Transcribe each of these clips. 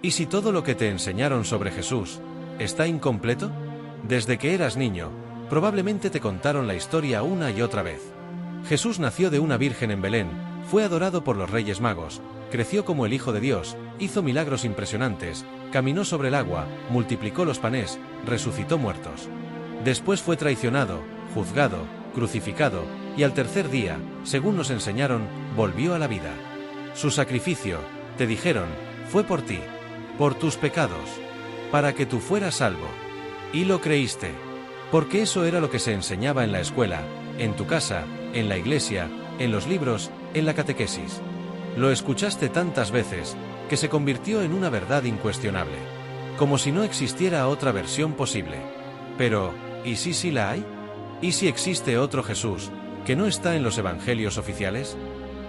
¿Y si todo lo que te enseñaron sobre Jesús está incompleto? Desde que eras niño, probablemente te contaron la historia una y otra vez. Jesús nació de una virgen en Belén, fue adorado por los Reyes Magos, creció como el Hijo de Dios, hizo milagros impresionantes, caminó sobre el agua, multiplicó los panes, resucitó muertos. Después fue traicionado, juzgado, crucificado, y al tercer día, según nos enseñaron, volvió a la vida. Su sacrificio, te dijeron, fue por ti, por tus pecados, para que tú fueras salvo. Y lo creíste, porque eso era lo que se enseñaba en la escuela, en tu casa, en la iglesia, en los libros, en la catequesis. Lo escuchaste tantas veces, que se convirtió en una verdad incuestionable, como si no existiera otra versión posible. Pero, ¿y si sí la hay? ¿Y si existe otro Jesús, que no está en los evangelios oficiales?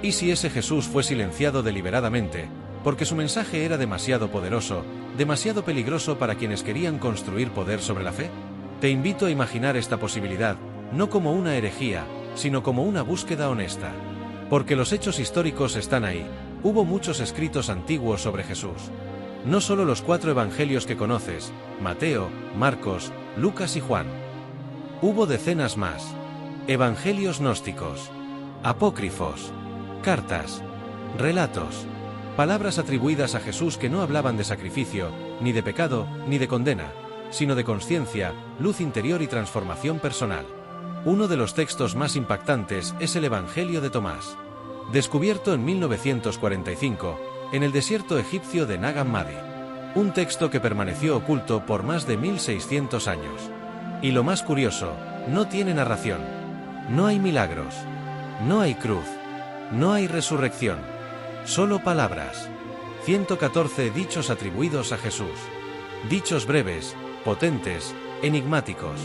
¿Y si ese Jesús fue silenciado deliberadamente, porque su mensaje era demasiado poderoso, demasiado peligroso para quienes querían construir poder sobre la fe? Te invito a imaginar esta posibilidad, no como una herejía, sino como una búsqueda honesta. Porque los hechos históricos están ahí, hubo muchos escritos antiguos sobre Jesús. No solo los 4 evangelios que conoces, Mateo, Marcos, Lucas y Juan. Hubo decenas más. Evangelios gnósticos, apócrifos, cartas, relatos, palabras atribuidas a Jesús que no hablaban de sacrificio, ni de pecado, ni de condena, sino de conciencia, luz interior y transformación personal. Uno de los textos más impactantes es el Evangelio de Tomás, descubierto en 1945, en el desierto egipcio de Nag Hammadi. Un texto que permaneció oculto por más de 1600 años. Y lo más curioso, no tiene narración. No hay milagros. No hay cruz. No hay resurrección. Solo palabras. 114 dichos atribuidos a Jesús. Dichos breves, potentes, enigmáticos.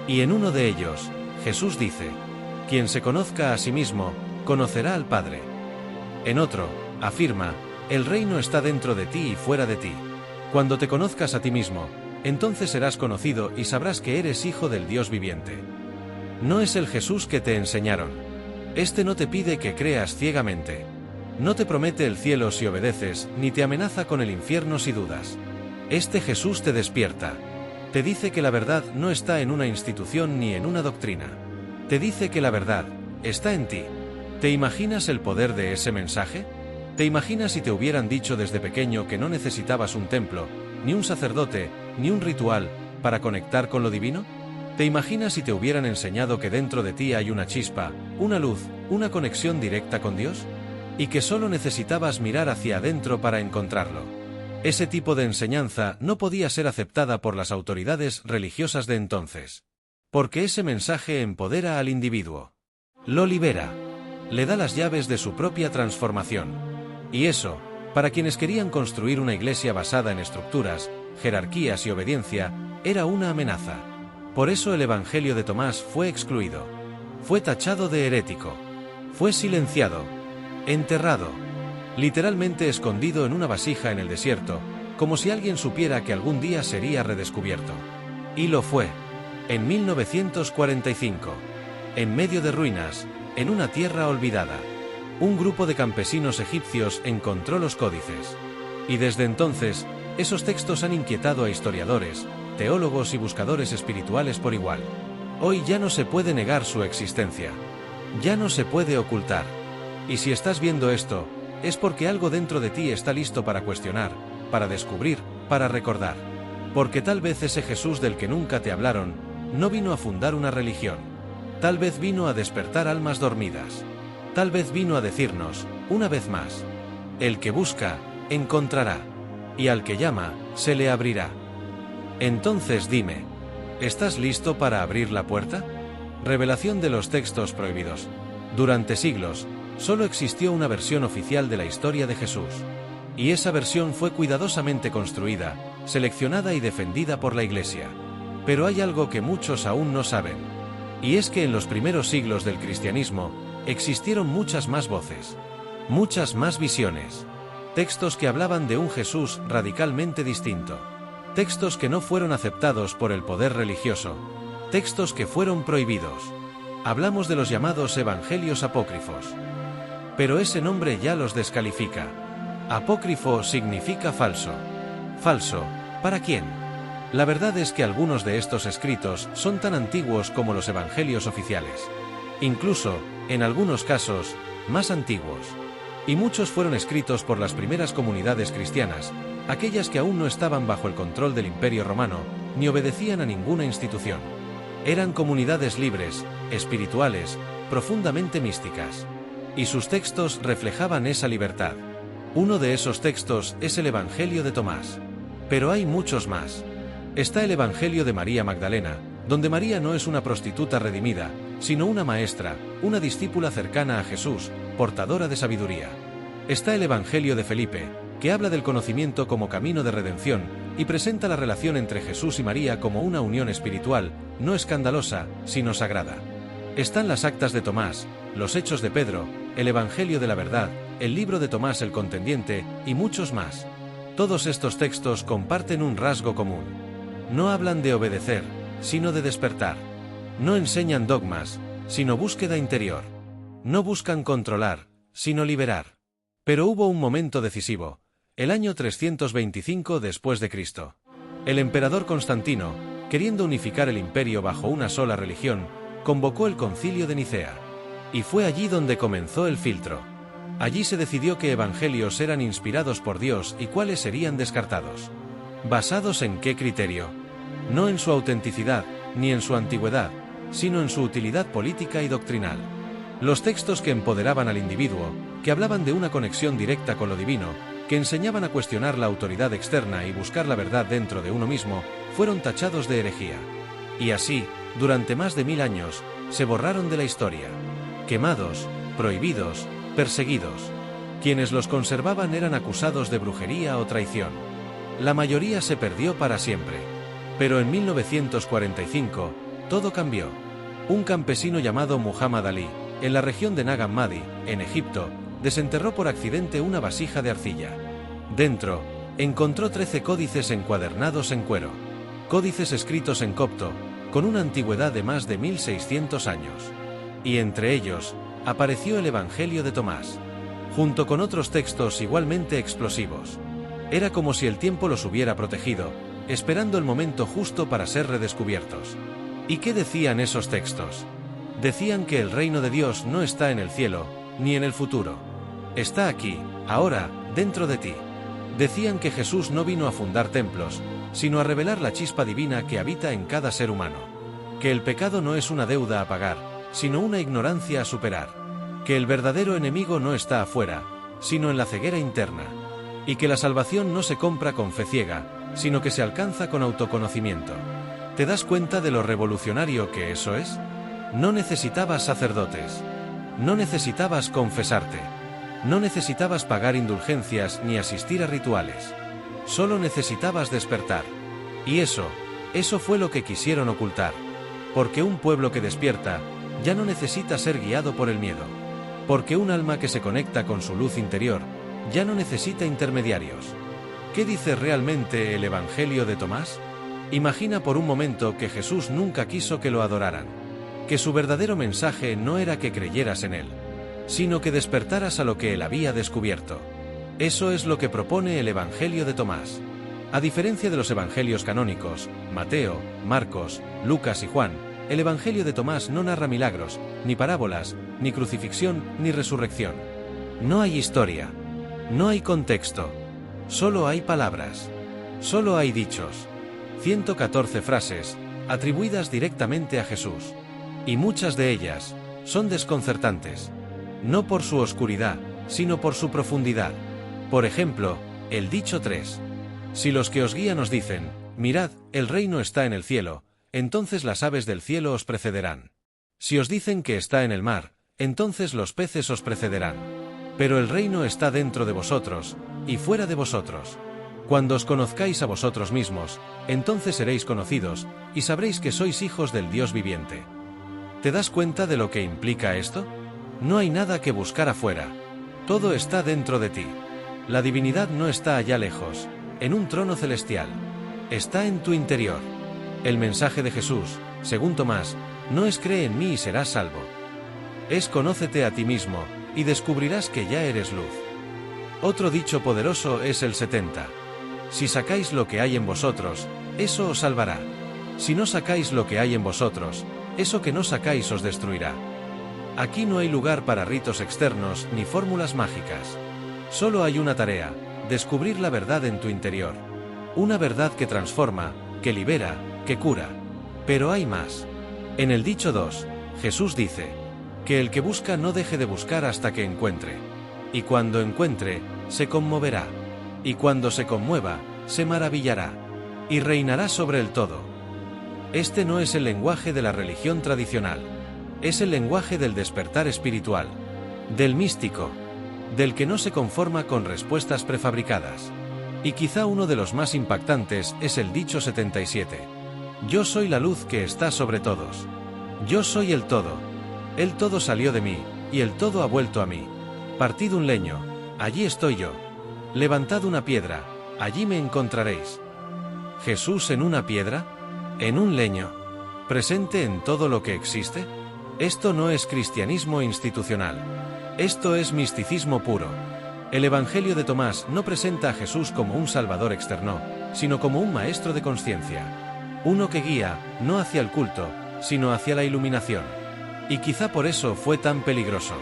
Y en uno de ellos, Jesús dice: quien se conozca a sí mismo, conocerá al Padre. En otro, afirma: el reino está dentro de ti y fuera de ti. Cuando te conozcas a ti mismo, entonces serás conocido y sabrás que eres hijo del Dios viviente. No es el Jesús que te enseñaron. Este no te pide que creas ciegamente. No te promete el cielo si obedeces, ni te amenaza con el infierno si dudas. Este Jesús te despierta. Te dice que la verdad no está en una institución ni en una doctrina. Te dice que la verdad está en ti. ¿Te imaginas el poder de ese mensaje? ¿Te imaginas si te hubieran dicho desde pequeño que no necesitabas un templo, ni un sacerdote, ni un ritual, para conectar con lo divino? ¿Te imaginas si te hubieran enseñado que dentro de ti hay una chispa, una luz, una conexión directa con Dios? Y que solo necesitabas mirar hacia adentro para encontrarlo. Ese tipo de enseñanza no podía ser aceptada por las autoridades religiosas de entonces. Porque ese mensaje empodera al individuo. Lo libera. Le da las llaves de su propia transformación. Y eso, para quienes querían construir una iglesia basada en estructuras, jerarquías y obediencia, era una amenaza. Por eso el Evangelio de Tomás fue excluido. Fue tachado de herético. Fue silenciado. Enterrado. Literalmente escondido en una vasija en el desierto, como si alguien supiera que algún día sería redescubierto. Y lo fue. En 1945. En medio de ruinas, en una tierra olvidada. Un grupo de campesinos egipcios encontró los códices. Y desde entonces, esos textos han inquietado a historiadores, teólogos y buscadores espirituales por igual. Hoy ya no se puede negar su existencia. Ya no se puede ocultar. Y si estás viendo esto, es porque algo dentro de ti está listo para cuestionar, para descubrir, para recordar. Porque tal vez ese Jesús del que nunca te hablaron, no vino a fundar una religión. Tal vez vino a despertar almas dormidas. Tal vez vino a decirnos, una vez más: el que busca, encontrará. Y al que llama, se le abrirá. Entonces dime, ¿estás listo para abrir la puerta? Revelación de los textos prohibidos. Durante siglos, solo existió una versión oficial de la historia de Jesús. Y esa versión fue cuidadosamente construida, seleccionada y defendida por la Iglesia. Pero hay algo que muchos aún no saben. Y es que en los primeros siglos del cristianismo, existieron muchas más voces. Muchas más visiones. Textos que hablaban de un Jesús radicalmente distinto. Textos que no fueron aceptados por el poder religioso. Textos que fueron prohibidos. Hablamos de los llamados evangelios apócrifos. Pero ese nombre ya los descalifica. Apócrifo significa falso. Falso. ¿Para quién? La verdad es que algunos de estos escritos son tan antiguos como los evangelios oficiales. Incluso, en algunos casos, más antiguos. Y muchos fueron escritos por las primeras comunidades cristianas, aquellas que aún no estaban bajo el control del Imperio Romano, ni obedecían a ninguna institución. Eran comunidades libres, espirituales, profundamente místicas. Y sus textos reflejaban esa libertad. Uno de esos textos es el Evangelio de Tomás. Pero hay muchos más. Está el Evangelio de María Magdalena, donde María no es una prostituta redimida, sino una maestra, una discípula cercana a Jesús, portadora de sabiduría. Está el Evangelio de Felipe, que habla del conocimiento como camino de redención, y presenta la relación entre Jesús y María como una unión espiritual, no escandalosa, sino sagrada. Están las actas de Tomás, los hechos de Pedro, el Evangelio de la verdad, el libro de Tomás el contendiente, y muchos más. Todos estos textos comparten un rasgo común. No hablan de obedecer, sino de despertar. No enseñan dogmas, sino búsqueda interior. No buscan controlar, sino liberar. Pero hubo un momento decisivo, el año 325 después de Cristo. El emperador Constantino, queriendo unificar el imperio bajo una sola religión, convocó el Concilio de Nicea. Y fue allí donde comenzó el filtro. Allí se decidió qué evangelios eran inspirados por Dios y cuáles serían descartados. ¿Basados en qué criterio? No en su autenticidad, ni en su antigüedad, sino en su utilidad política y doctrinal. Los textos que empoderaban al individuo, que hablaban de una conexión directa con lo divino, que enseñaban a cuestionar la autoridad externa y buscar la verdad dentro de uno mismo, fueron tachados de herejía. Y así, durante más de 1000 años, se borraron de la historia. Quemados, prohibidos, perseguidos. Quienes los conservaban eran acusados de brujería o traición. La mayoría se perdió para siempre. Pero en 1945, todo cambió. Un campesino llamado Muhammad Ali, en la región de Nag Hammadi, en Egipto, desenterró por accidente una vasija de arcilla. Dentro, encontró 13 códices encuadernados en cuero. Códices escritos en copto, con una antigüedad de más de 1600 años. Y entre ellos, apareció el Evangelio de Tomás, junto con otros textos igualmente explosivos. Era como si el tiempo los hubiera protegido, esperando el momento justo para ser redescubiertos. ¿Y qué decían esos textos? Decían que el reino de Dios no está en el cielo, ni en el futuro. Está aquí, ahora, dentro de ti. Decían que Jesús no vino a fundar templos, sino a revelar la chispa divina que habita en cada ser humano. Que el pecado no es una deuda a pagar, sino una ignorancia a superar. Que el verdadero enemigo no está afuera, sino en la ceguera interna. Y que la salvación no se compra con fe ciega, sino que se alcanza con autoconocimiento. ¿Te das cuenta de lo revolucionario que eso es? No necesitabas sacerdotes. No necesitabas confesarte. No necesitabas pagar indulgencias ni asistir a rituales. Solo necesitabas despertar. Y eso fue lo que quisieron ocultar. Porque un pueblo que despierta, ya no necesita ser guiado por el miedo. Porque un alma que se conecta con su luz interior, ya no necesita intermediarios. ¿Qué dice realmente el Evangelio de Tomás? Imagina por un momento que Jesús nunca quiso que lo adoraran. Que su verdadero mensaje no era que creyeras en él, sino que despertaras a lo que él había descubierto. Eso es lo que propone el Evangelio de Tomás. A diferencia de los evangelios canónicos, Mateo, Marcos, Lucas y Juan, el Evangelio de Tomás no narra milagros, ni parábolas, ni crucifixión, ni resurrección. No hay historia. No hay contexto. Solo hay palabras. Solo hay dichos. 114 frases, atribuidas directamente a Jesús. Y muchas de ellas son desconcertantes. No por su oscuridad, sino por su profundidad. Por ejemplo, el dicho 3. Si los que os guían os dicen, mirad, el reino está en el cielo, entonces las aves del cielo os precederán. Si os dicen que está en el mar, entonces los peces os precederán. Pero el reino está dentro de vosotros, y fuera de vosotros. Cuando os conozcáis a vosotros mismos, entonces seréis conocidos, y sabréis que sois hijos del Dios viviente. ¿Te das cuenta de lo que implica esto? No hay nada que buscar afuera. Todo está dentro de ti. La divinidad no está allá lejos, en un trono celestial. Está en tu interior. El mensaje de Jesús, según Tomás, no es cree en mí y serás salvo. Es conócete a ti mismo, y descubrirás que ya eres luz. Otro dicho poderoso es el 70. Si sacáis lo que hay en vosotros, eso os salvará. Si no sacáis lo que hay en vosotros, eso que no sacáis os destruirá. Aquí no hay lugar para ritos externos ni fórmulas mágicas. Solo hay una tarea: descubrir la verdad en tu interior. Una verdad que transforma, que libera, que cura. Pero hay más. En el dicho 2, Jesús dice: que el que busca no deje de buscar hasta que encuentre. Y cuando encuentre, se conmoverá. Y cuando se conmueva, se maravillará. Y reinará sobre el todo. Este no es el lenguaje de la religión tradicional. Es el lenguaje del despertar espiritual, del místico, del que no se conforma con respuestas prefabricadas. Y quizá uno de los más impactantes es el dicho 77. Yo soy la luz que está sobre todos. Yo soy el todo. El todo salió de mí, y el todo ha vuelto a mí. Partid un leño, allí estoy yo. Levantad una piedra, allí me encontraréis. ¿Jesús en una piedra? ¿En un leño? ¿Presente en todo lo que existe? Esto no es cristianismo institucional. Esto es misticismo puro. El Evangelio de Tomás no presenta a Jesús como un salvador externo, sino como un maestro de conciencia. Uno que guía, no hacia el culto, sino hacia la iluminación. Y quizá por eso fue tan peligroso.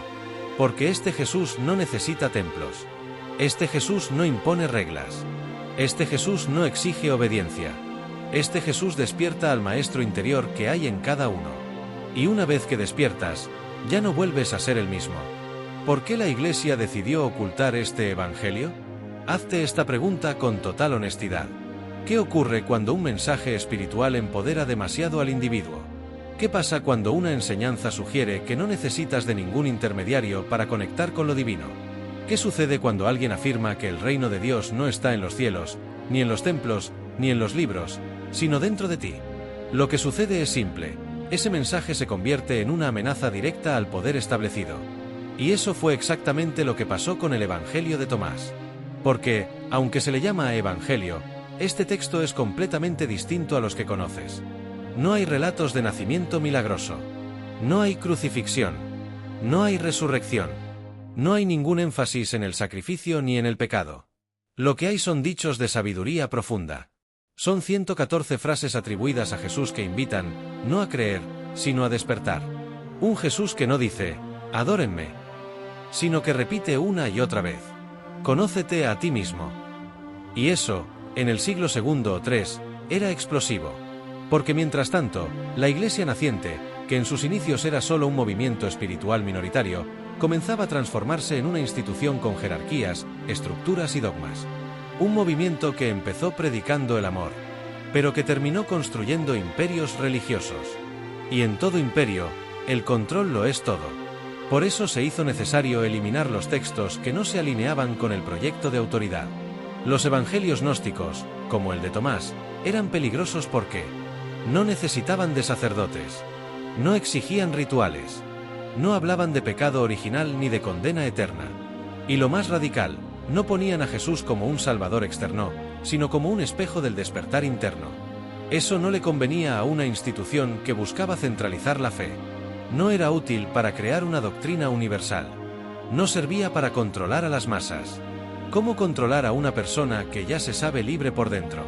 Porque este Jesús no necesita templos. Este Jesús no impone reglas. Este Jesús no exige obediencia. Este Jesús despierta al maestro interior que hay en cada uno. Y una vez que despiertas, ya no vuelves a ser el mismo. ¿Por qué la Iglesia decidió ocultar este Evangelio? Hazte esta pregunta con total honestidad. ¿Qué ocurre cuando un mensaje espiritual empodera demasiado al individuo? ¿Qué pasa cuando una enseñanza sugiere que no necesitas de ningún intermediario para conectar con lo divino? ¿Qué sucede cuando alguien afirma que el reino de Dios no está en los cielos, ni en los templos, ni en los libros, sino dentro de ti? Lo que sucede es simple: ese mensaje se convierte en una amenaza directa al poder establecido. Y eso fue exactamente lo que pasó con el Evangelio de Tomás. Porque, aunque se le llama Evangelio, este texto es completamente distinto a los que conoces. No hay relatos de nacimiento milagroso. No hay crucifixión. No hay resurrección. No hay ningún énfasis en el sacrificio ni en el pecado. Lo que hay son dichos de sabiduría profunda. Son 114 frases atribuidas a Jesús que invitan, no a creer, sino a despertar. Un Jesús que no dice, adórenme, sino que repite una y otra vez, conócete a ti mismo. Y eso, en el siglo II o III, era explosivo. Porque mientras tanto, la Iglesia naciente, que en sus inicios era solo un movimiento espiritual minoritario, comenzaba a transformarse en una institución con jerarquías, estructuras y dogmas. Un movimiento que empezó predicando el amor, pero que terminó construyendo imperios religiosos. Y en todo imperio, el control lo es todo. Por eso se hizo necesario eliminar los textos que no se alineaban con el proyecto de autoridad. Los evangelios gnósticos, como el de Tomás, eran peligrosos porque no necesitaban de sacerdotes, no exigían rituales, no hablaban de pecado original ni de condena eterna. Y lo más radical, no ponían a Jesús como un salvador externo, sino como un espejo del despertar interno. Eso no le convenía a una institución que buscaba centralizar la fe. No era útil para crear una doctrina universal. No servía para controlar a las masas. ¿Cómo controlar a una persona que ya se sabe libre por dentro?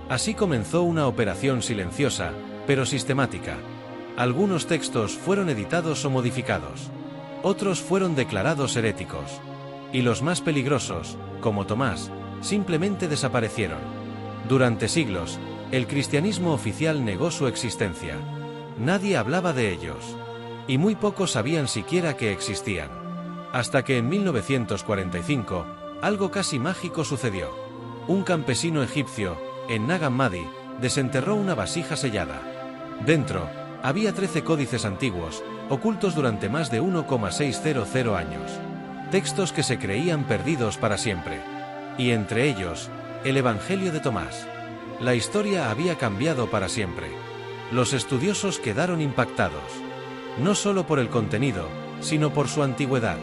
Así comenzó una operación silenciosa, pero sistemática. Algunos textos fueron editados o modificados. Otros fueron declarados heréticos. Y los más peligrosos, como Tomás, simplemente desaparecieron. Durante siglos, el cristianismo oficial negó su existencia. Nadie hablaba de ellos. Y muy pocos sabían siquiera que existían. Hasta que en 1945, algo casi mágico sucedió. Un campesino egipcio, en Nag Hammadi, desenterró una vasija sellada. Dentro, había 13 códices antiguos, ocultos durante más de 1,600 años. Textos que se creían perdidos para siempre. Y entre ellos, el Evangelio de Tomás. La historia había cambiado para siempre. Los estudiosos quedaron impactados. No solo por el contenido, sino por su antigüedad.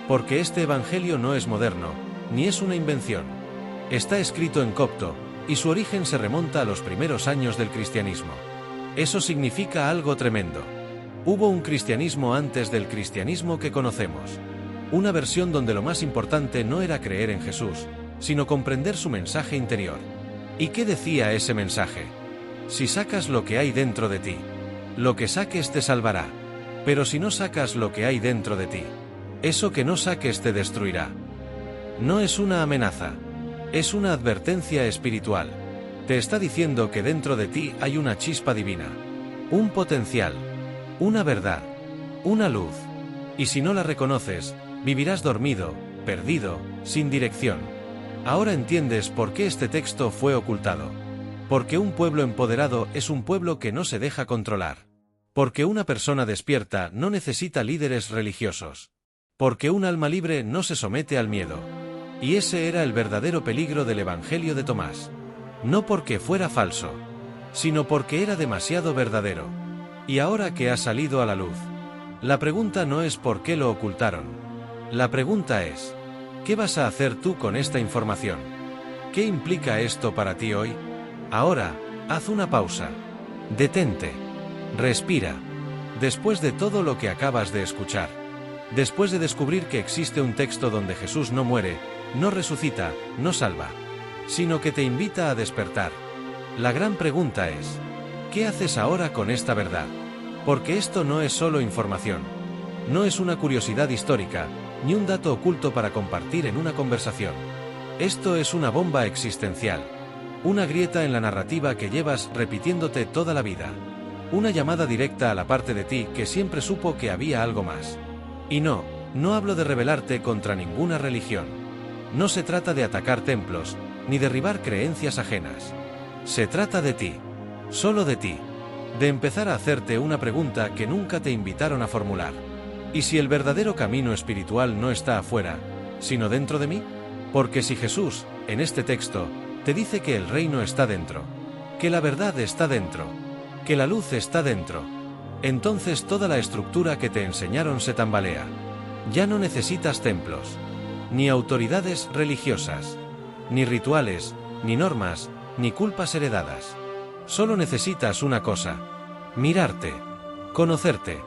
Porque este Evangelio no es moderno, ni es una invención. Está escrito en copto, y su origen se remonta a los primeros años del cristianismo. Eso significa algo tremendo. Hubo un cristianismo antes del cristianismo que conocemos. Una versión donde lo más importante no era creer en Jesús, sino comprender su mensaje interior. ¿Y qué decía ese mensaje? Si sacas lo que hay dentro de ti, lo que saques te salvará. Pero si no sacas lo que hay dentro de ti, eso que no saques te destruirá. No es una amenaza, es una advertencia espiritual. Te está diciendo que dentro de ti hay una chispa divina, un potencial, una verdad, una luz. Y si no la reconoces, vivirás dormido, perdido, sin dirección. Ahora entiendes por qué este texto fue ocultado. Porque un pueblo empoderado es un pueblo que no se deja controlar. Porque una persona despierta no necesita líderes religiosos. Porque un alma libre no se somete al miedo. Y ese era el verdadero peligro del Evangelio de Tomás. No porque fuera falso, sino porque era demasiado verdadero. Y ahora que ha salido a la luz, la pregunta no es por qué lo ocultaron. La pregunta es, ¿qué vas a hacer tú con esta información? ¿Qué implica esto para ti hoy? Ahora, haz una pausa. Detente. Respira. Después de todo lo que acabas de escuchar, después de descubrir que existe un texto donde Jesús no muere, no resucita, no salva, sino que te invita a despertar, la gran pregunta es, ¿qué haces ahora con esta verdad? Porque esto no es solo información. No es una curiosidad histórica, ni un dato oculto para compartir en una conversación. Esto es una bomba existencial. Una grieta en la narrativa que llevas repitiéndote toda la vida. Una llamada directa a la parte de ti que siempre supo que había algo más. Y no hablo de rebelarte contra ninguna religión. No se trata de atacar templos, ni derribar creencias ajenas. Se trata de ti. Solo de ti. De empezar a hacerte una pregunta que nunca te invitaron a formular. ¿Y si el verdadero camino espiritual no está afuera, sino dentro de mí? Porque si Jesús, en este texto, te dice que el reino está dentro, que la verdad está dentro, que la luz está dentro, entonces toda la estructura que te enseñaron se tambalea. Ya no necesitas templos, ni autoridades religiosas, ni rituales, ni normas, ni culpas heredadas. Solo necesitas una cosa: mirarte, conocerte,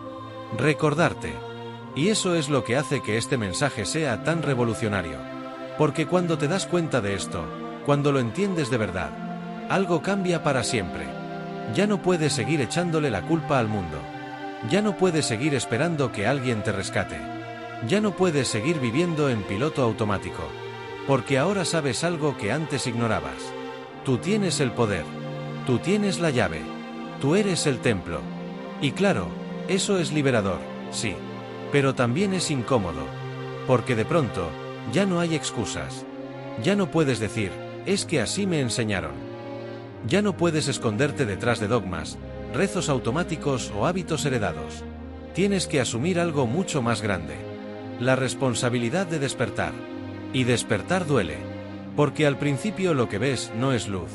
recordarte. Y eso es lo que hace que este mensaje sea tan revolucionario. Porque cuando te das cuenta de esto, cuando lo entiendes de verdad, algo cambia para siempre. Ya no puedes seguir echándole la culpa al mundo. Ya no puedes seguir esperando que alguien te rescate. Ya no puedes seguir viviendo en piloto automático. Porque ahora sabes algo que antes ignorabas. Tú tienes el poder. Tú tienes la llave. Tú eres el templo. Y claro, eso es liberador, sí. Pero también es incómodo. Porque de pronto, ya no hay excusas. Ya no puedes decir, es que así me enseñaron. Ya no puedes esconderte detrás de dogmas, rezos automáticos o hábitos heredados. Tienes que asumir algo mucho más grande. La responsabilidad de despertar. Y despertar duele. Porque al principio lo que ves no es luz.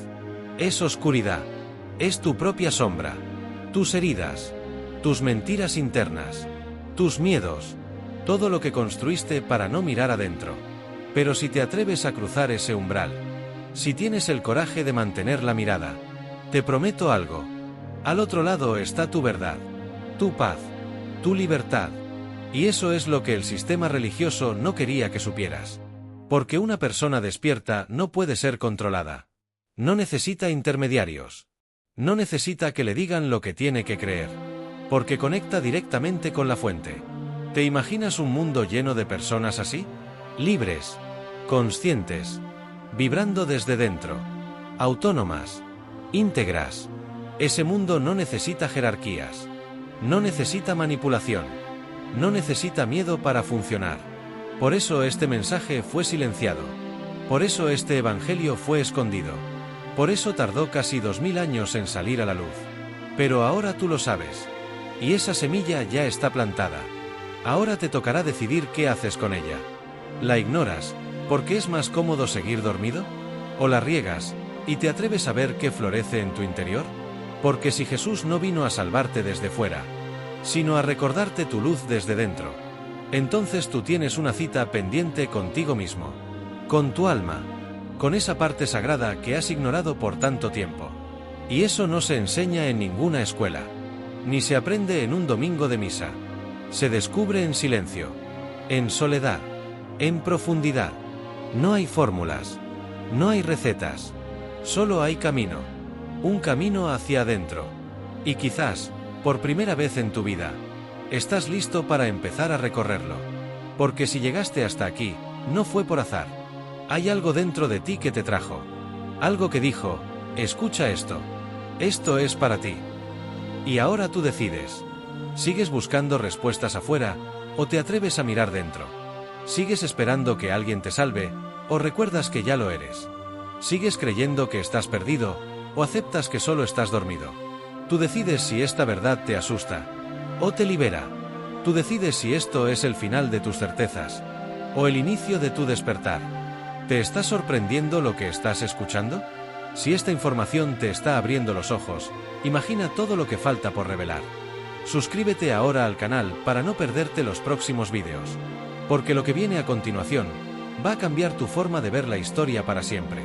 Es oscuridad. Es tu propia sombra. Tus heridas. Tus mentiras internas. Tus miedos. Todo lo que construiste para no mirar adentro. Pero si te atreves a cruzar ese umbral, si tienes el coraje de mantener la mirada, te prometo algo. Al otro lado está tu verdad, tu paz, tu libertad. Y eso es lo que el sistema religioso no quería que supieras. Porque una persona despierta no puede ser controlada. No necesita intermediarios. No necesita que le digan lo que tiene que creer. Porque conecta directamente con la fuente. ¿Te imaginas un mundo lleno de personas así? Libres, conscientes, vibrando desde dentro, autónomas, íntegras. Ese mundo no necesita jerarquías, no necesita manipulación, no necesita miedo para funcionar. Por eso este mensaje fue silenciado, por eso este evangelio fue escondido, por eso tardó casi 2000 años en salir a la luz. Pero ahora tú lo sabes, y esa semilla ya está plantada. Ahora te tocará decidir qué haces con ella. ¿La ignoras, porque es más cómodo seguir dormido? ¿O la riegas, y te atreves a ver qué florece en tu interior? Porque si Jesús no vino a salvarte desde fuera, sino a recordarte tu luz desde dentro, entonces tú tienes una cita pendiente contigo mismo, con tu alma, con esa parte sagrada que has ignorado por tanto tiempo. Y eso no se enseña en ninguna escuela, ni se aprende en un domingo de misa. Se descubre en silencio, en soledad, en profundidad. No hay fórmulas, no hay recetas, Solo hay camino. Un camino hacia adentro. Y quizás, por primera vez en tu vida, estás listo para empezar a recorrerlo. Porque si llegaste hasta aquí, no fue por azar. Hay algo dentro de ti que te trajo. Algo que dijo, escucha esto. Esto es para ti. Y ahora tú decides. ¿Sigues buscando respuestas afuera, o te atreves a mirar dentro? ¿Sigues esperando que alguien te salve, o recuerdas que ya lo eres? ¿Sigues creyendo que estás perdido, o aceptas que solo estás dormido? Tú decides si esta verdad te asusta, o te libera. Tú decides si esto es el final de tus certezas, o el inicio de tu despertar. ¿Te está sorprendiendo lo que estás escuchando? Si esta información te está abriendo los ojos, imagina todo lo que falta por revelar. Suscríbete ahora al canal para no perderte los próximos vídeos. Porque lo que viene a continuación va a cambiar tu forma de ver la historia para siempre.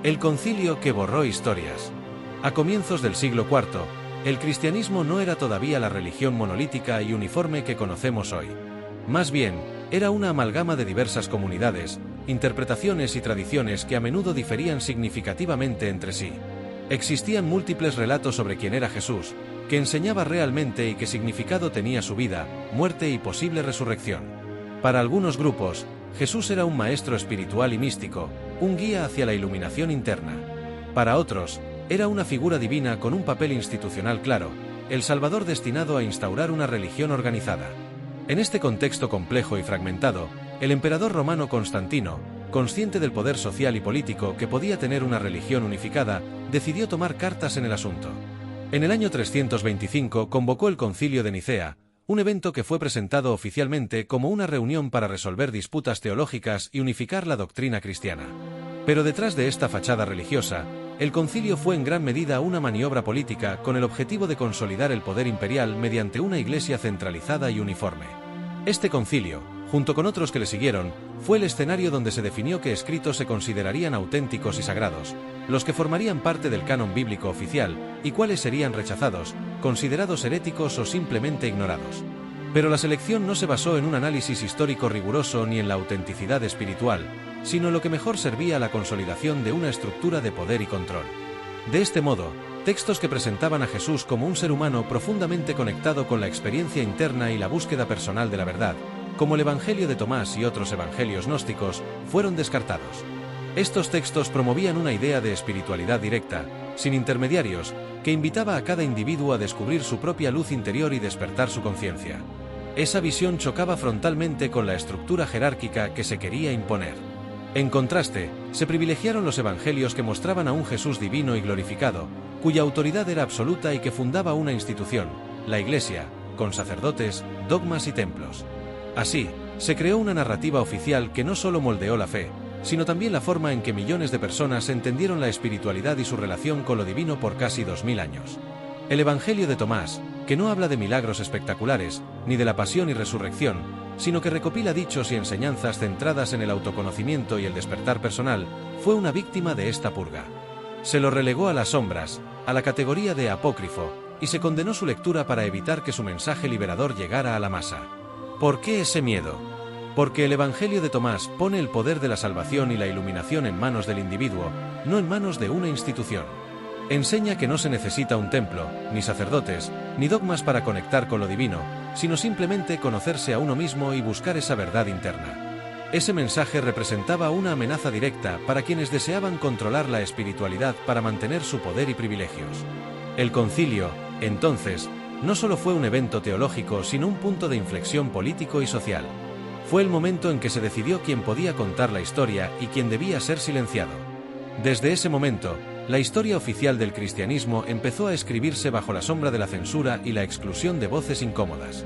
El concilio que borró historias. A comienzos del siglo IV, el cristianismo no era todavía la religión monolítica y uniforme que conocemos hoy. Más bien, era una amalgama de diversas comunidades, interpretaciones y tradiciones que a menudo diferían significativamente entre sí. Existían múltiples relatos sobre quién era Jesús, que enseñaba realmente y qué significado tenía su vida, muerte y posible resurrección. Para algunos grupos, Jesús era un maestro espiritual y místico, un guía hacia la iluminación interna. Para otros, era una figura divina con un papel institucional claro, el Salvador destinado a instaurar una religión organizada. En este contexto complejo y fragmentado, el emperador romano Constantino, consciente del poder social y político que podía tener una religión unificada, decidió tomar cartas en el asunto. En el año 325 convocó el Concilio de Nicea, un evento que fue presentado oficialmente como una reunión para resolver disputas teológicas y unificar la doctrina cristiana. Pero detrás de esta fachada religiosa, el concilio fue en gran medida una maniobra política con el objetivo de consolidar el poder imperial mediante una iglesia centralizada y uniforme. Este concilio, junto con otros que le siguieron, fue el escenario donde se definió qué escritos se considerarían auténticos y sagrados, los que formarían parte del canon bíblico oficial, y cuáles serían rechazados, considerados heréticos o simplemente ignorados. Pero la selección no se basó en un análisis histórico riguroso ni en la autenticidad espiritual, sino en lo que mejor servía a la consolidación de una estructura de poder y control. De este modo, textos que presentaban a Jesús como un ser humano profundamente conectado con la experiencia interna y la búsqueda personal de la verdad, como el Evangelio de Tomás y otros evangelios gnósticos, fueron descartados. Estos textos promovían una idea de espiritualidad directa, sin intermediarios, que invitaba a cada individuo a descubrir su propia luz interior y despertar su conciencia. Esa visión chocaba frontalmente con la estructura jerárquica que se quería imponer. En contraste, se privilegiaron los evangelios que mostraban a un Jesús divino y glorificado, cuya autoridad era absoluta y que fundaba una institución, la Iglesia, con sacerdotes, dogmas y templos. Así, se creó una narrativa oficial que no solo moldeó la fe, sino también la forma en que millones de personas entendieron la espiritualidad y su relación con lo divino por casi 2000 años. El Evangelio de Tomás, que no habla de milagros espectaculares, ni de la pasión y resurrección, sino que recopila dichos y enseñanzas centradas en el autoconocimiento y el despertar personal, fue una víctima de esta purga. Se lo relegó a las sombras, a la categoría de apócrifo, y se condenó su lectura para evitar que su mensaje liberador llegara a la masa. ¿Por qué ese miedo? Porque el Evangelio de Tomás pone el poder de la salvación y la iluminación en manos del individuo, no en manos de una institución. Enseña que no se necesita un templo, ni sacerdotes, ni dogmas para conectar con lo divino, sino simplemente conocerse a uno mismo y buscar esa verdad interna. Ese mensaje representaba una amenaza directa para quienes deseaban controlar la espiritualidad para mantener su poder y privilegios. El concilio, entonces, no solo fue un evento teológico, sino un punto de inflexión político y social. Fue el momento en que se decidió quién podía contar la historia y quién debía ser silenciado. Desde ese momento, la historia oficial del cristianismo empezó a escribirse bajo la sombra de la censura y la exclusión de voces incómodas.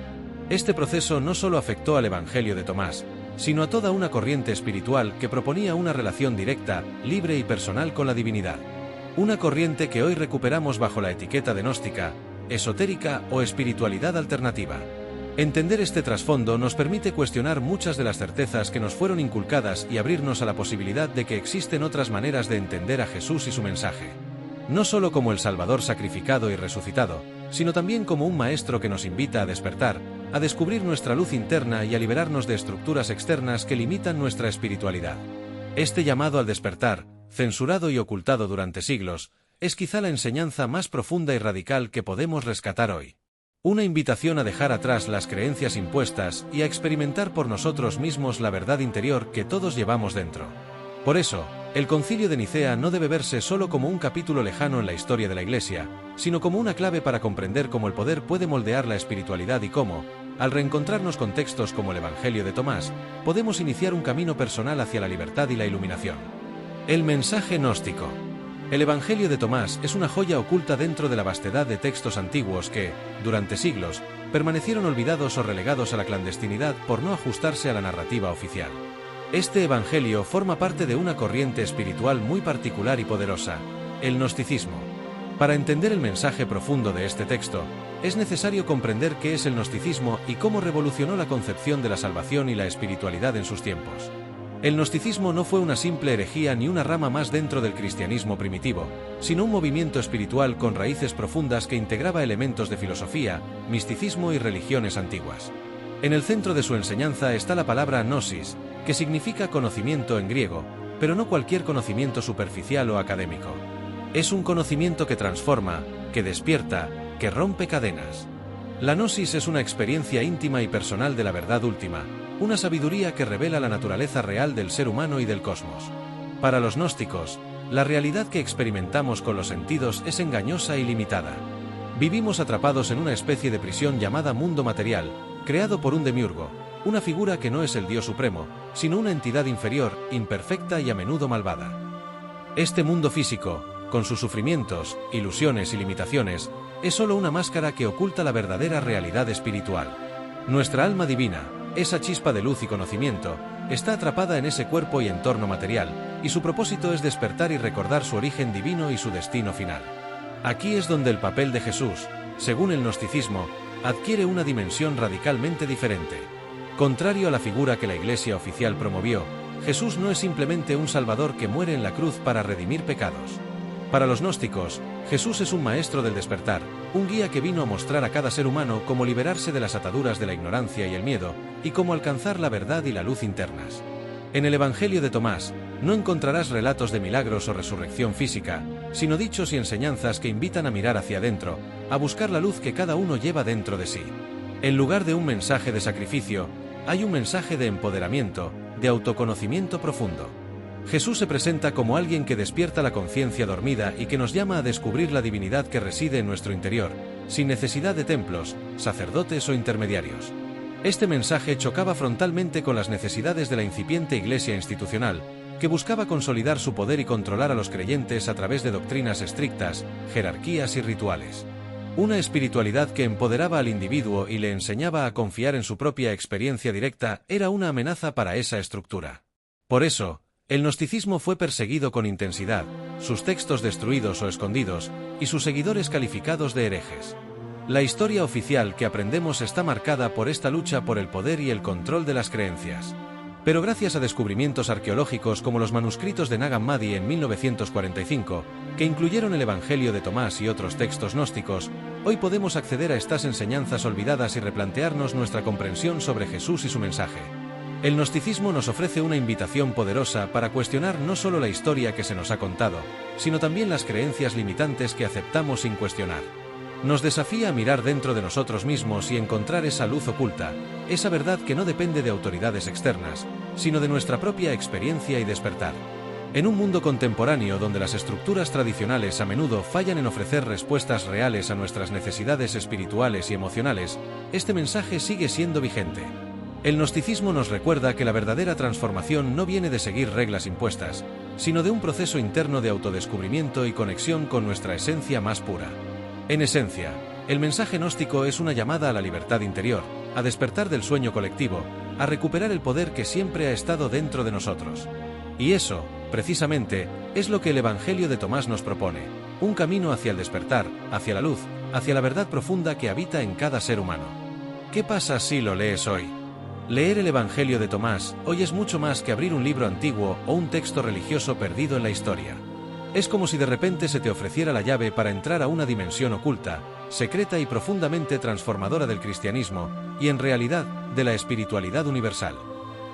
Este proceso no solo afectó al Evangelio de Tomás, sino a toda una corriente espiritual que proponía una relación directa, libre y personal con la divinidad. Una corriente que hoy recuperamos bajo la etiqueta de gnóstica, esotérica o espiritualidad alternativa. Entender este trasfondo nos permite cuestionar muchas de las certezas que nos fueron inculcadas y abrirnos a la posibilidad de que existen otras maneras de entender a Jesús y su mensaje. No solo como el Salvador sacrificado y resucitado, sino también como un maestro que nos invita a despertar, a descubrir nuestra luz interna y a liberarnos de estructuras externas que limitan nuestra espiritualidad. Este llamado al despertar censurado y ocultado durante siglos, es quizá la enseñanza más profunda y radical que podemos rescatar hoy. Una invitación a dejar atrás las creencias impuestas y a experimentar por nosotros mismos la verdad interior que todos llevamos dentro. Por eso, el Concilio de Nicea no debe verse solo como un capítulo lejano en la historia de la Iglesia, sino como una clave para comprender cómo el poder puede moldear la espiritualidad y cómo, al reencontrarnos con textos como el Evangelio de Tomás, podemos iniciar un camino personal hacia la libertad y la iluminación. El mensaje gnóstico. El Evangelio de Tomás es una joya oculta dentro de la vastedad de textos antiguos que, durante siglos, permanecieron olvidados o relegados a la clandestinidad por no ajustarse a la narrativa oficial. Este evangelio forma parte de una corriente espiritual muy particular y poderosa, el gnosticismo. Para entender el mensaje profundo de este texto, es necesario comprender qué es el gnosticismo y cómo revolucionó la concepción de la salvación y la espiritualidad en sus tiempos. El gnosticismo no fue una simple herejía ni una rama más dentro del cristianismo primitivo, sino un movimiento espiritual con raíces profundas que integraba elementos de filosofía, misticismo y religiones antiguas. En el centro de su enseñanza está la palabra gnosis, que significa conocimiento en griego, pero no cualquier conocimiento superficial o académico. Es un conocimiento que transforma, que despierta, que rompe cadenas. La gnosis es una experiencia íntima y personal de la verdad última, una sabiduría que revela la naturaleza real del ser humano y del cosmos. Para los gnósticos, la realidad que experimentamos con los sentidos es engañosa y limitada. Vivimos atrapados en una especie de prisión llamada mundo material, creado por un demiurgo, una figura que no es el Dios supremo, sino una entidad inferior, imperfecta y a menudo malvada. Este mundo físico, con sus sufrimientos, ilusiones y limitaciones, es solo una máscara que oculta la verdadera realidad espiritual. Nuestra alma divina, esa chispa de luz y conocimiento, está atrapada en ese cuerpo y entorno material, y su propósito es despertar y recordar su origen divino y su destino final. Aquí es donde el papel de Jesús, según el gnosticismo, adquiere una dimensión radicalmente diferente. Contrario a la figura que la Iglesia oficial promovió, Jesús no es simplemente un Salvador que muere en la cruz para redimir pecados. Para los gnósticos, Jesús es un maestro del despertar, un guía que vino a mostrar a cada ser humano cómo liberarse de las ataduras de la ignorancia y el miedo, y cómo alcanzar la verdad y la luz internas. En el Evangelio de Tomás, no encontrarás relatos de milagros o resurrección física, sino dichos y enseñanzas que invitan a mirar hacia adentro, a buscar la luz que cada uno lleva dentro de sí. En lugar de un mensaje de sacrificio, hay un mensaje de empoderamiento, de autoconocimiento profundo. Jesús se presenta como alguien que despierta la conciencia dormida y que nos llama a descubrir la divinidad que reside en nuestro interior, sin necesidad de templos, sacerdotes o intermediarios. Este mensaje chocaba frontalmente con las necesidades de la incipiente iglesia institucional, que buscaba consolidar su poder y controlar a los creyentes a través de doctrinas estrictas, jerarquías y rituales. Una espiritualidad que empoderaba al individuo y le enseñaba a confiar en su propia experiencia directa era una amenaza para esa estructura. Por eso, el gnosticismo fue perseguido con intensidad, sus textos destruidos o escondidos, y sus seguidores calificados de herejes. La historia oficial que aprendemos está marcada por esta lucha por el poder y el control de las creencias. Pero gracias a descubrimientos arqueológicos como los manuscritos de Nag Hammadi en 1945, que incluyeron el Evangelio de Tomás y otros textos gnósticos, hoy podemos acceder a estas enseñanzas olvidadas y replantearnos nuestra comprensión sobre Jesús y su mensaje. El gnosticismo nos ofrece una invitación poderosa para cuestionar no solo la historia que se nos ha contado, sino también las creencias limitantes que aceptamos sin cuestionar. Nos desafía a mirar dentro de nosotros mismos y encontrar esa luz oculta, esa verdad que no depende de autoridades externas, sino de nuestra propia experiencia y despertar. En un mundo contemporáneo donde las estructuras tradicionales a menudo fallan en ofrecer respuestas reales a nuestras necesidades espirituales y emocionales, este mensaje sigue siendo vigente. El gnosticismo nos recuerda que la verdadera transformación no viene de seguir reglas impuestas, sino de un proceso interno de autodescubrimiento y conexión con nuestra esencia más pura. En esencia, el mensaje gnóstico es una llamada a la libertad interior, a despertar del sueño colectivo, a recuperar el poder que siempre ha estado dentro de nosotros. Y eso, precisamente, es lo que el Evangelio de Tomás nos propone, un camino hacia el despertar, hacia la luz, hacia la verdad profunda que habita en cada ser humano. ¿Qué pasa si lo lees hoy? Leer el Evangelio de Tomás hoy es mucho más que abrir un libro antiguo o un texto religioso perdido en la historia. Es como si de repente se te ofreciera la llave para entrar a una dimensión oculta, secreta y profundamente transformadora del cristianismo, y en realidad, de la espiritualidad universal.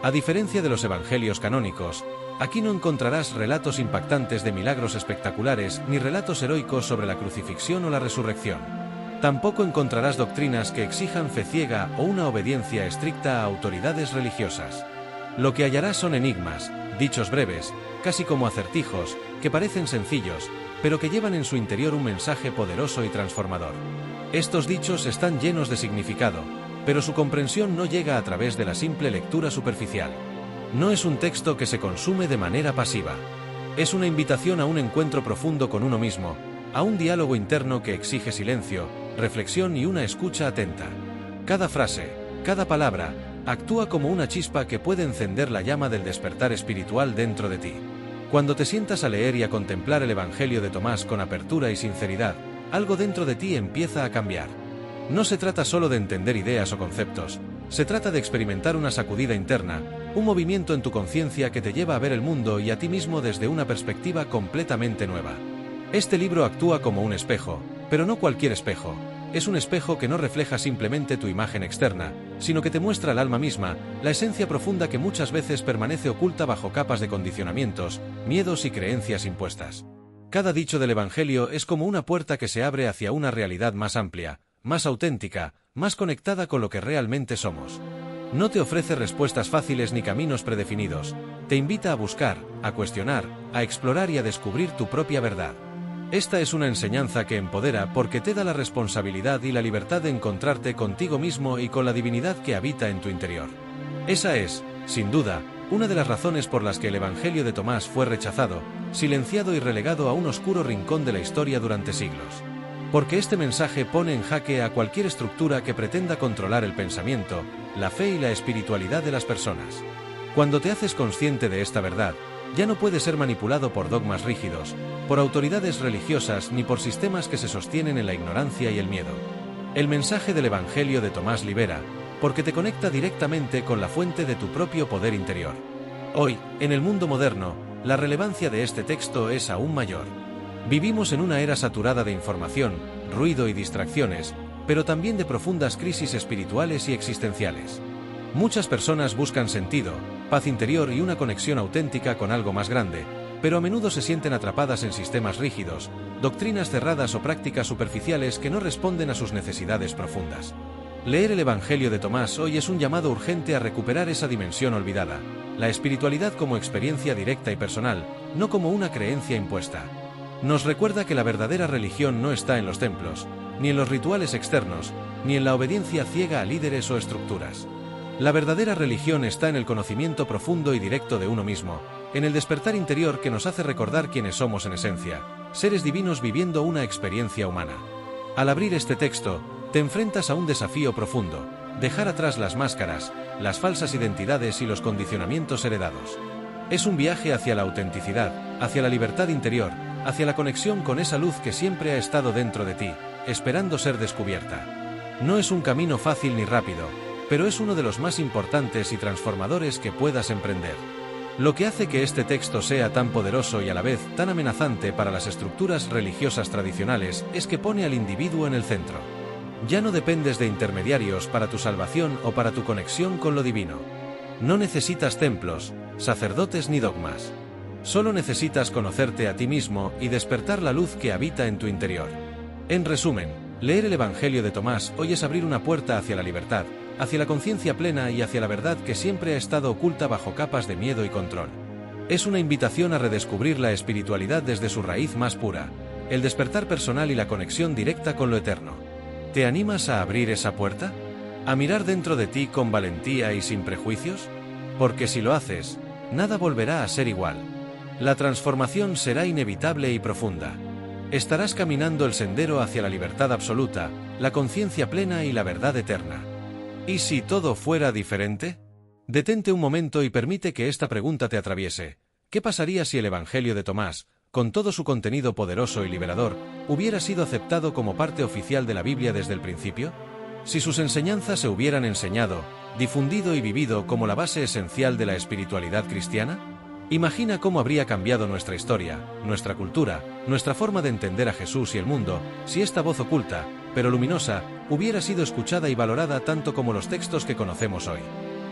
A diferencia de los evangelios canónicos, Aquí no encontrarás relatos impactantes de milagros espectaculares ni relatos heroicos sobre la crucifixión o la resurrección. Tampoco encontrarás doctrinas que exijan fe ciega o una obediencia estricta a autoridades religiosas. Lo que hallarás son enigmas, dichos breves, casi como acertijos, que parecen sencillos, pero que llevan en su interior un mensaje poderoso y transformador. Estos dichos están llenos de significado, pero su comprensión no llega a través de la simple lectura superficial. No es un texto que se consume de manera pasiva. Es una invitación a un encuentro profundo con uno mismo, a un diálogo interno que exige silencio, reflexión y una escucha atenta. Cada frase, cada palabra, actúa como una chispa que puede encender la llama del despertar espiritual dentro de ti. Cuando te sientas a leer y a contemplar el Evangelio de Tomás con apertura y sinceridad, algo dentro de ti empieza a cambiar. No se trata solo de entender ideas o conceptos, se trata de experimentar una sacudida interna, un movimiento en tu conciencia que te lleva a ver el mundo y a ti mismo desde una perspectiva completamente nueva. Este libro actúa como un espejo, pero no cualquier espejo. Es un espejo que no refleja simplemente tu imagen externa, sino que te muestra el alma misma, la esencia profunda que muchas veces permanece oculta bajo capas de condicionamientos, miedos y creencias impuestas. Cada dicho del Evangelio es como una puerta que se abre hacia una realidad más amplia, más auténtica, más conectada con lo que realmente somos. No te ofrece respuestas fáciles ni caminos predefinidos, te invita a buscar, a cuestionar, a explorar y a descubrir tu propia verdad. Esta es una enseñanza que empodera porque te da la responsabilidad y la libertad de encontrarte contigo mismo y con la divinidad que habita en tu interior. Esa es, sin duda, una de las razones por las que el Evangelio de Tomás fue rechazado, silenciado y relegado a un oscuro rincón de la historia durante siglos. Porque este mensaje pone en jaque a cualquier estructura que pretenda controlar el pensamiento, la fe y la espiritualidad de las personas. Cuando te haces consciente de esta verdad, ya no puede ser manipulado por dogmas rígidos, por autoridades religiosas ni por sistemas que se sostienen en la ignorancia y el miedo. El mensaje del Evangelio de Tomás libera, porque te conecta directamente con la fuente de tu propio poder interior. Hoy, en el mundo moderno, la relevancia de este texto es aún mayor. Vivimos en una era saturada de información, ruido y distracciones, pero también de profundas crisis espirituales y existenciales. Muchas personas buscan sentido, paz interior y una conexión auténtica con algo más grande, pero a menudo se sienten atrapadas en sistemas rígidos, doctrinas cerradas o prácticas superficiales que no responden a sus necesidades profundas. Leer el Evangelio de Tomás hoy es un llamado urgente a recuperar esa dimensión olvidada, la espiritualidad como experiencia directa y personal, no como una creencia impuesta. Nos recuerda que la verdadera religión no está en los templos, ni en los rituales externos, ni en la obediencia ciega a líderes o estructuras. La verdadera religión está en el conocimiento profundo y directo de uno mismo, en el despertar interior que nos hace recordar quiénes somos en esencia, seres divinos viviendo una experiencia humana. Al abrir este texto, te enfrentas a un desafío profundo: dejar atrás las máscaras, las falsas identidades y los condicionamientos heredados. Es un viaje hacia la autenticidad, hacia la libertad interior, hacia la conexión con esa luz que siempre ha estado dentro de ti, esperando ser descubierta. No es un camino fácil ni rápido, pero es uno de los más importantes y transformadores que puedas emprender. Lo que hace que este texto sea tan poderoso y a la vez tan amenazante para las estructuras religiosas tradicionales es que pone al individuo en el centro. Ya no dependes de intermediarios para tu salvación o para tu conexión con lo divino. No necesitas templos, sacerdotes ni dogmas. Solo necesitas conocerte a ti mismo y despertar la luz que habita en tu interior. En resumen, leer el Evangelio de Tomás hoy es abrir una puerta hacia la libertad, hacia la conciencia plena y hacia la verdad que siempre ha estado oculta bajo capas de miedo y control. Es una invitación a redescubrir la espiritualidad desde su raíz más pura, el despertar personal y la conexión directa con lo eterno. ¿Te animas a abrir esa puerta? ¿A mirar dentro de ti con valentía y sin prejuicios? Porque si lo haces, nada volverá a ser igual. La transformación será inevitable y profunda. Estarás caminando el sendero hacia la libertad absoluta, la conciencia plena y la verdad eterna. ¿Y si todo fuera diferente? Detente un momento y permite que esta pregunta te atraviese. ¿Qué pasaría si el Evangelio de Tomás, con todo su contenido poderoso y liberador, hubiera sido aceptado como parte oficial de la Biblia desde el principio? Si sus enseñanzas se hubieran enseñado, difundido y vivido como la base esencial de la espiritualidad cristiana, imagina cómo habría cambiado nuestra historia, nuestra cultura, nuestra forma de entender a Jesús y el mundo, si esta voz oculta, pero luminosa, hubiera sido escuchada y valorada tanto como los textos que conocemos hoy.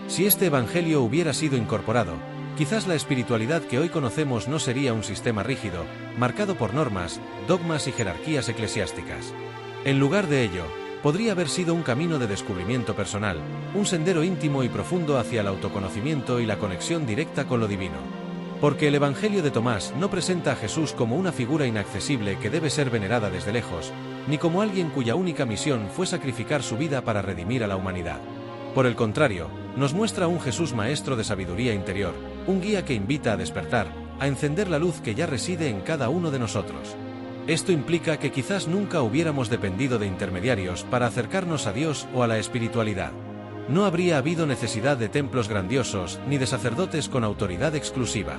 Si este evangelio hubiera sido incorporado, quizás la espiritualidad que hoy conocemos no sería un sistema rígido, marcado por normas, dogmas y jerarquías eclesiásticas. En lugar de ello, podría haber sido un camino de descubrimiento personal, un sendero íntimo y profundo hacia el autoconocimiento y la conexión directa con lo divino. Porque el Evangelio de Tomás no presenta a Jesús como una figura inaccesible que debe ser venerada desde lejos, ni como alguien cuya única misión fue sacrificar su vida para redimir a la humanidad. Por el contrario, nos muestra un Jesús maestro de sabiduría interior, un guía que invita a despertar, a encender la luz que ya reside en cada uno de nosotros. Esto implica que quizás nunca hubiéramos dependido de intermediarios para acercarnos a Dios o a la espiritualidad. No habría habido necesidad de templos grandiosos ni de sacerdotes con autoridad exclusiva.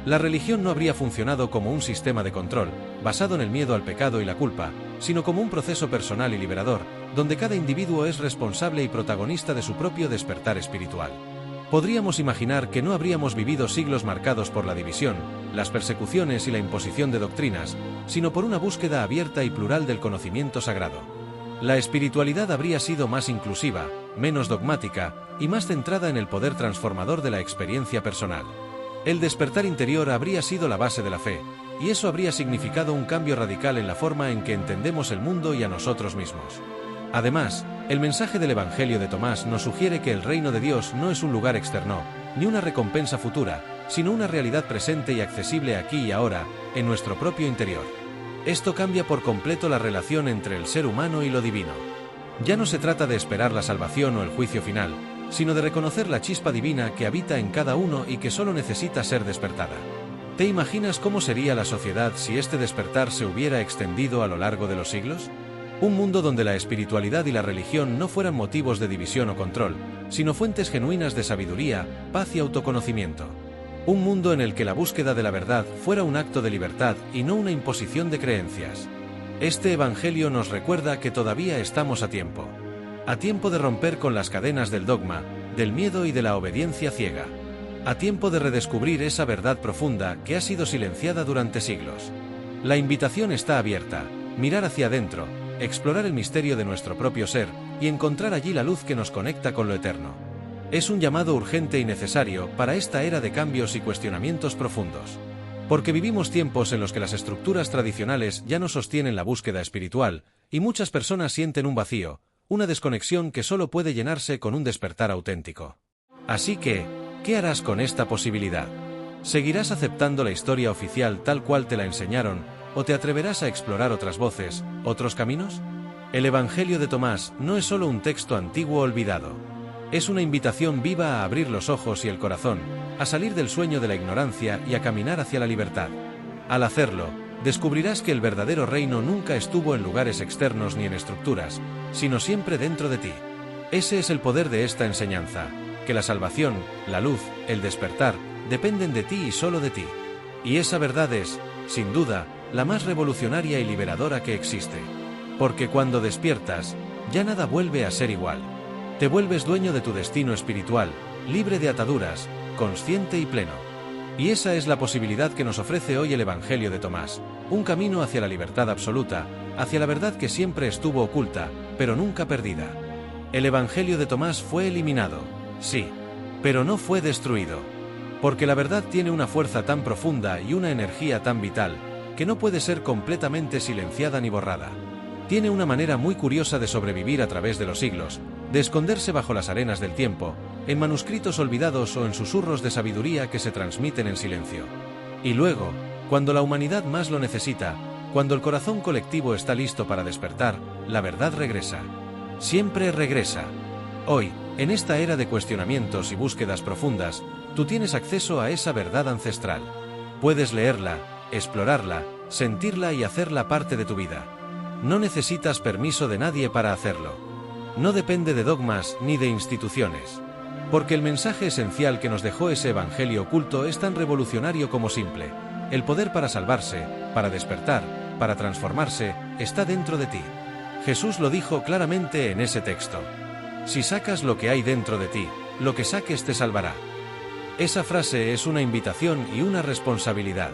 La religión no habría funcionado como un sistema de control, basado en el miedo al pecado y la culpa, sino como un proceso personal y liberador, donde cada individuo es responsable y protagonista de su propio despertar espiritual. Podríamos imaginar que no habríamos vivido siglos marcados por la división, las persecuciones y la imposición de doctrinas, sino por una búsqueda abierta y plural del conocimiento sagrado. La espiritualidad habría sido más inclusiva, menos dogmática, y más centrada en el poder transformador de la experiencia personal. El despertar interior habría sido la base de la fe, y eso habría significado un cambio radical en la forma en que entendemos el mundo y a nosotros mismos. Además, el mensaje del Evangelio de Tomás nos sugiere que el reino de Dios no es un lugar externo, ni una recompensa futura, sino una realidad presente y accesible aquí y ahora, en nuestro propio interior. Esto cambia por completo la relación entre el ser humano y lo divino. Ya no se trata de esperar la salvación o el juicio final, sino de reconocer la chispa divina que habita en cada uno y que solo necesita ser despertada. ¿Te imaginas cómo sería la sociedad si este despertar se hubiera extendido a lo largo de los siglos? Un mundo donde la espiritualidad y la religión no fueran motivos de división o control, sino fuentes genuinas de sabiduría, paz y autoconocimiento. Un mundo en el que la búsqueda de la verdad fuera un acto de libertad y no una imposición de creencias. Este Evangelio nos recuerda que todavía estamos a tiempo. A tiempo de romper con las cadenas del dogma, del miedo y de la obediencia ciega. A tiempo de redescubrir esa verdad profunda que ha sido silenciada durante siglos. La invitación está abierta: mirar hacia adentro, explorar el misterio de nuestro propio ser, y encontrar allí la luz que nos conecta con lo eterno. Es un llamado urgente y necesario para esta era de cambios y cuestionamientos profundos. Porque vivimos tiempos en los que las estructuras tradicionales ya no sostienen la búsqueda espiritual, y muchas personas sienten un vacío, una desconexión que solo puede llenarse con un despertar auténtico. Así que, ¿qué harás con esta posibilidad? ¿Seguirás aceptando la historia oficial tal cual te la enseñaron, o te atreverás a explorar otras voces, otros caminos? El Evangelio de Tomás no es solo un texto antiguo olvidado. Es una invitación viva a abrir los ojos y el corazón, a salir del sueño de la ignorancia y a caminar hacia la libertad. Al hacerlo, descubrirás que el verdadero reino nunca estuvo en lugares externos ni en estructuras, sino siempre dentro de ti. Ese es el poder de esta enseñanza, que la salvación, la luz, el despertar, dependen de ti y solo de ti. Y esa verdad es, sin duda, la más revolucionaria y liberadora que existe. Porque cuando despiertas, ya nada vuelve a ser igual. Te vuelves dueño de tu destino espiritual, libre de ataduras, consciente y pleno. Y esa es la posibilidad que nos ofrece hoy el Evangelio de Tomás, un camino hacia la libertad absoluta, hacia la verdad que siempre estuvo oculta, pero nunca perdida. El Evangelio de Tomás fue eliminado, sí, pero no fue destruido. Porque la verdad tiene una fuerza tan profunda y una energía tan vital, que no puede ser completamente silenciada ni borrada. Tiene una manera muy curiosa de sobrevivir a través de los siglos, de esconderse bajo las arenas del tiempo, en manuscritos olvidados o en susurros de sabiduría que se transmiten en silencio. Y luego, cuando la humanidad más lo necesita, cuando el corazón colectivo está listo para despertar, la verdad regresa. Siempre regresa. Hoy, en esta era de cuestionamientos y búsquedas profundas, tú tienes acceso a esa verdad ancestral. Puedes leerla, explorarla, sentirla y hacerla parte de tu vida. No necesitas permiso de nadie para hacerlo. No depende de dogmas ni de instituciones. Porque el mensaje esencial que nos dejó ese evangelio oculto es tan revolucionario como simple. El poder para salvarse, para despertar, para transformarse, está dentro de ti. Jesús lo dijo claramente en ese texto. Si sacas lo que hay dentro de ti, lo que saques te salvará. Esa frase es una invitación y una responsabilidad.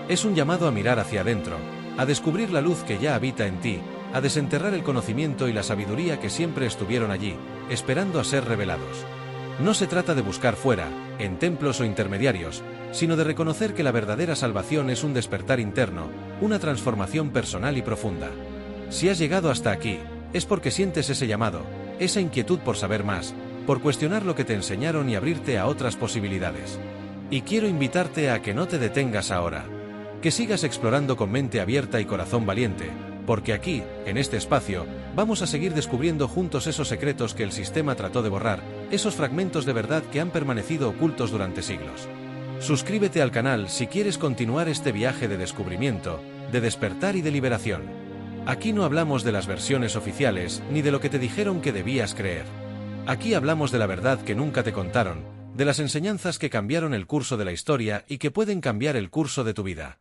Es un llamado a mirar hacia adentro, a descubrir la luz que ya habita en ti, a desenterrar el conocimiento y la sabiduría que siempre estuvieron allí, esperando a ser revelados. No se trata de buscar fuera, en templos o intermediarios, sino de reconocer que la verdadera salvación es un despertar interno, una transformación personal y profunda. Si has llegado hasta aquí, es porque sientes ese llamado, esa inquietud por saber más, por cuestionar lo que te enseñaron y abrirte a otras posibilidades. Y quiero invitarte a que no te detengas ahora. Que sigas explorando con mente abierta y corazón valiente, porque aquí, en este espacio, vamos a seguir descubriendo juntos esos secretos que el sistema trató de borrar, esos fragmentos de verdad que han permanecido ocultos durante siglos. Suscríbete al canal si quieres continuar este viaje de descubrimiento, de despertar y de liberación. Aquí no hablamos de las versiones oficiales, ni de lo que te dijeron que debías creer. Aquí hablamos de la verdad que nunca te contaron, de las enseñanzas que cambiaron el curso de la historia y que pueden cambiar el curso de tu vida.